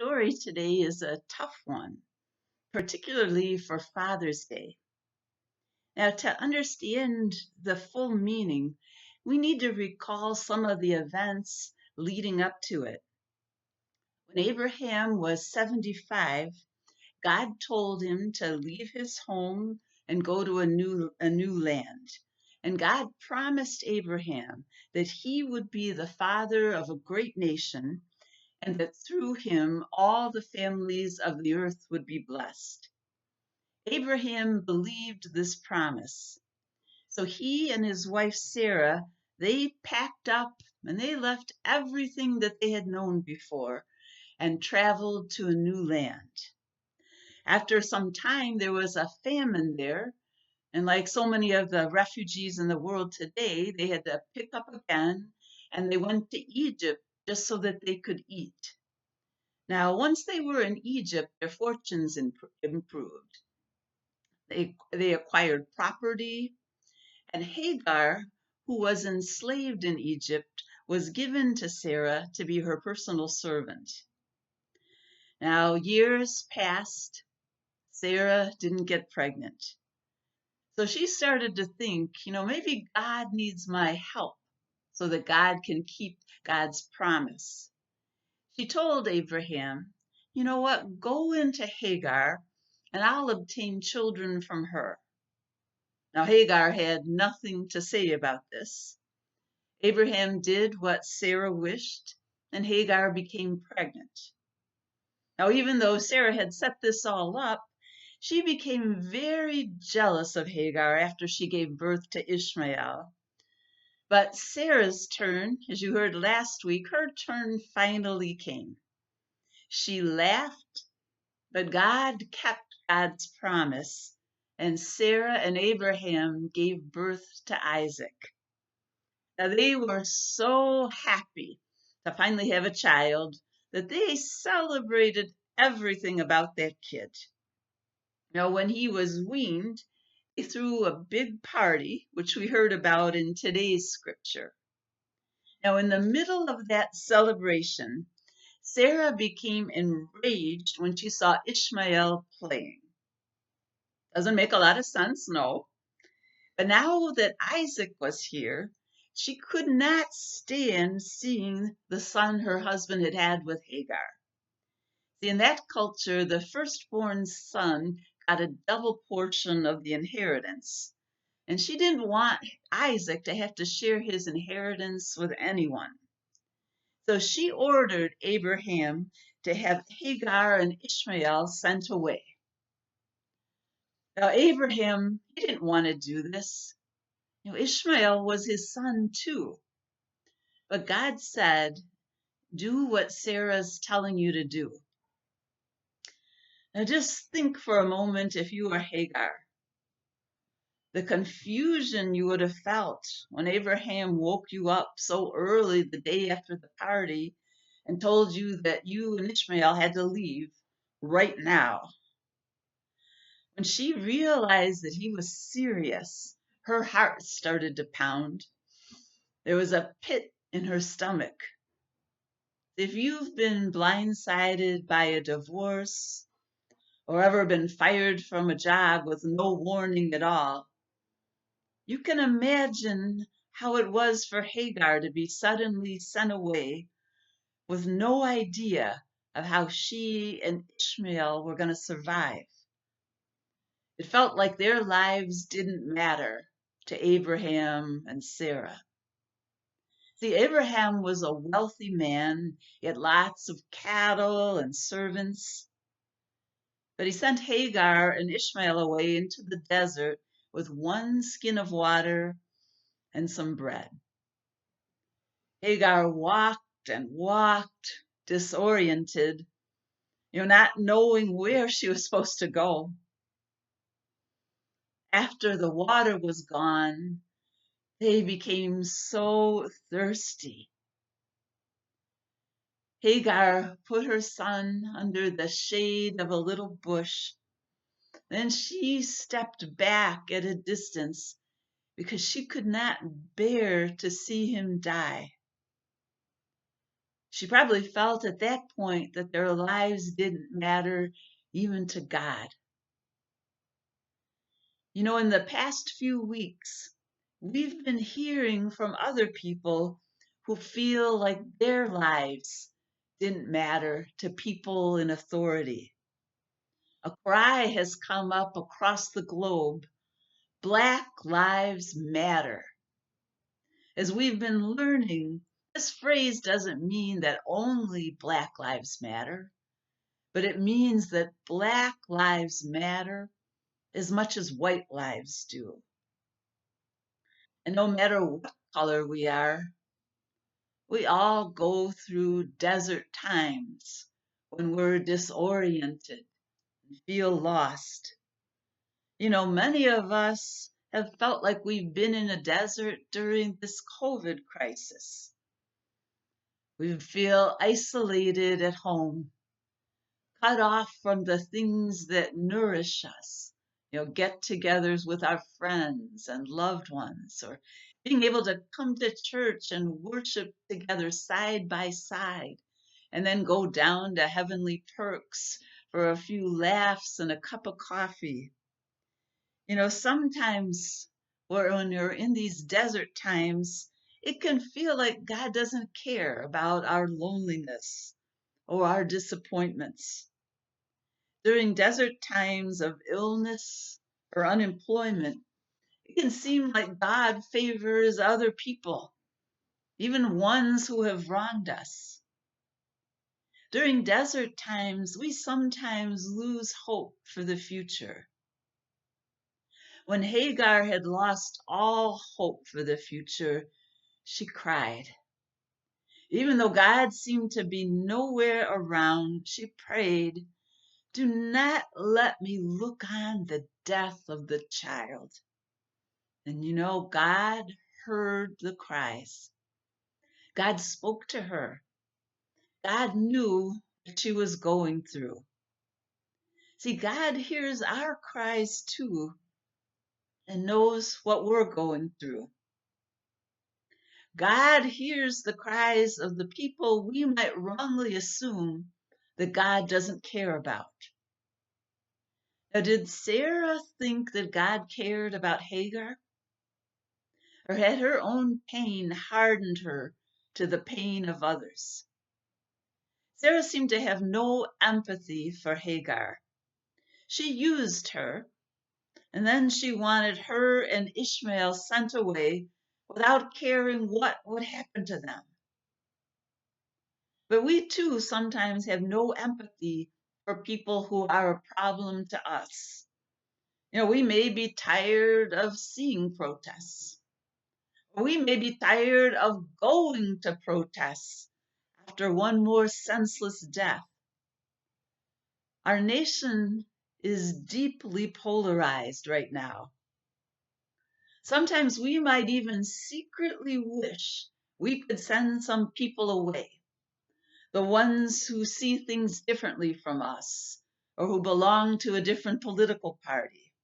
story today is a tough one, particularly for Father's Day. Now, to understand the full meaning, we need to recall some of the events leading up to it. When Abraham was 75, God told him to leave his home and go to a new land. And God promised Abraham that he would be the father of a great nation and that through him all the families of the earth would be blessed. Abraham believed this promise. So he and his wife Sarah, they packed up and they left everything that they had known before and traveled to a new land. After some time, there was a famine there, and like so many of the refugees in the world today, they had to pick up again and they went to Egypt just so that they could eat. Now, once they were in Egypt, their fortunes improved. They acquired property, and Hagar, who was enslaved in Egypt, was given to Sarah to be her personal servant. Now, years passed. Sarah didn't get pregnant. So she started to think, maybe God needs my help so that God can keep God's promise. She told Abraham, you know what, go into Hagar and I'll obtain children from her. Now, Hagar had nothing to say about this. Abraham did what Sarah wished, and Hagar became pregnant. Now, even though Sarah had set this all up, she became very jealous of Hagar after she gave birth to Ishmael. But Sarah's turn, as you heard last week, her turn finally came. She laughed, but God kept God's promise, and Sarah and Abraham gave birth to Isaac. Now, they were so happy to finally have a child that they celebrated everything about that kid. Now, when he was weaned, they threw a big party, which we heard about in today's scripture. Now, in the middle of that celebration, Sarah became enraged when she saw Ishmael playing. Doesn't make a lot of sense, no. But now that Isaac was here, she could not stand seeing the son her husband had had with Hagar. See, in that culture, the firstborn son got a double portion of the inheritance. And she didn't want Isaac to have to share his inheritance with anyone. So she ordered Abraham to have Hagar and Ishmael sent away. Now, Abraham, he didn't want to do this. Ishmael was his son too. But God said, do what Sarah's telling you to do. Now, just think for a moment if you were Hagar. The confusion you would have felt when Abraham woke you up so early the day after the party and told you that you and Ishmael had to leave right now. When she realized that he was serious, her heart started to pound. There was a pit in her stomach. If you've been blindsided by a divorce or ever been fired from a job with no warning at all, you can imagine how it was for Hagar to be suddenly sent away with no idea of how she and Ishmael were going to survive. It felt like their lives didn't matter to Abraham and Sarah. See, Abraham was a wealthy man. He had lots of cattle and servants. But he sent Hagar and Ishmael away into the desert with one skin of water and some bread. Hagar walked and walked, disoriented, not knowing where she was supposed to go. After the water was gone, they became so thirsty. Hagar put her son under the shade of a little bush. Then she stepped back at a distance because she could not bear to see him die. She probably felt at that point that their lives didn't matter even to God. In the past few weeks, we've been hearing from other people who feel like their lives didn't matter to people in authority. A cry has come up across the globe: Black Lives Matter. As we've been learning, this phrase doesn't mean that only Black lives matter, but it means that Black lives matter as much as white lives do. And no matter what color we are, we all go through desert times when we're disoriented and feel lost. Many of us have felt like we've been in a desert during this COVID crisis. We feel isolated at home, cut off from the things that nourish us, get-togethers with our friends and loved ones, or being able to come to church and worship together side by side, and then go down to Heavenly Perks for a few laughs and a cup of coffee. Sometimes when you're in these desert times, it can feel like God doesn't care about our loneliness or our disappointments. During desert times of illness or unemployment, it can seem like God favors other people, even ones who have wronged us. During desert times, we sometimes lose hope for the future. When Hagar had lost all hope for the future, she cried. Even though God seemed to be nowhere around, she prayed, "Do not let me look on the death of the child." And God heard the cries. God spoke to her. God knew what she was going through. See, God hears our cries too and knows what we're going through. God hears the cries of the people we might wrongly assume that God doesn't care about. Now, did Sarah think that God cared about Hagar? Or had her own pain hardened her to the pain of others? Sarah seemed to have no empathy for Hagar. She used her, and then she wanted her and Ishmael sent away without caring what would happen to them. But we too sometimes have no empathy for people who are a problem to us. We may be tired of seeing protests. We may be tired of going to protests after one more senseless death. Our nation is deeply polarized right now. Sometimes we might even secretly wish we could send some people away, the ones who see things differently from us or who belong to a different political party.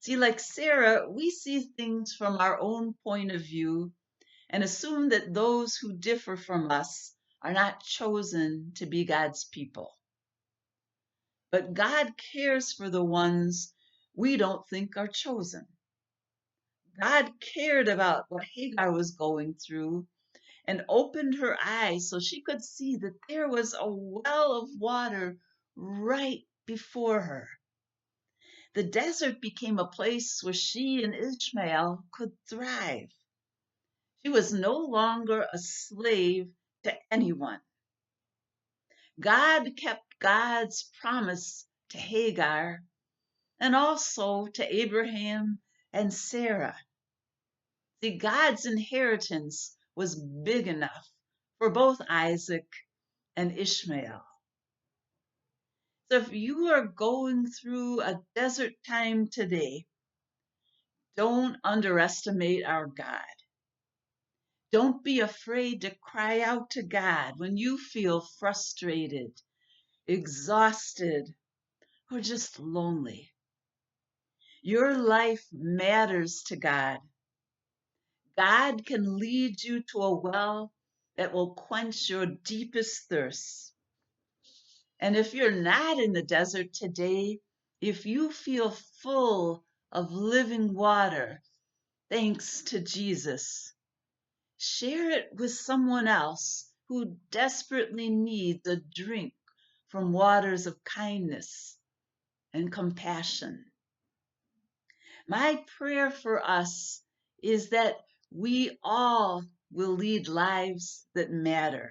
See, like Sarah, we see things from our own point of view and assume that those who differ from us are not chosen to be God's people. But God cares for the ones we don't think are chosen. God cared about what Hagar was going through and opened her eyes so she could see that there was a well of water right before her. The desert became a place where she and Ishmael could thrive. She was no longer a slave to anyone. God kept God's promise to Hagar and also to Abraham and Sarah. See, God's inheritance was big enough for both Isaac and Ishmael. So if you are going through a desert time today, don't underestimate our God. Don't be afraid to cry out to God when you feel frustrated, exhausted, or just lonely. Your life matters to God. God can lead you to a well that will quench your deepest thirst. And if you're not in the desert today, if you feel full of living water, thanks to Jesus, share it with someone else who desperately needs a drink from waters of kindness and compassion. My prayer for us is that we all will lead lives that matter.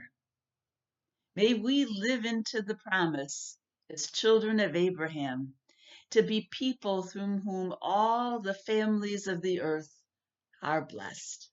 May we live into the promise as children of Abraham to be people through whom all the families of the earth are blessed.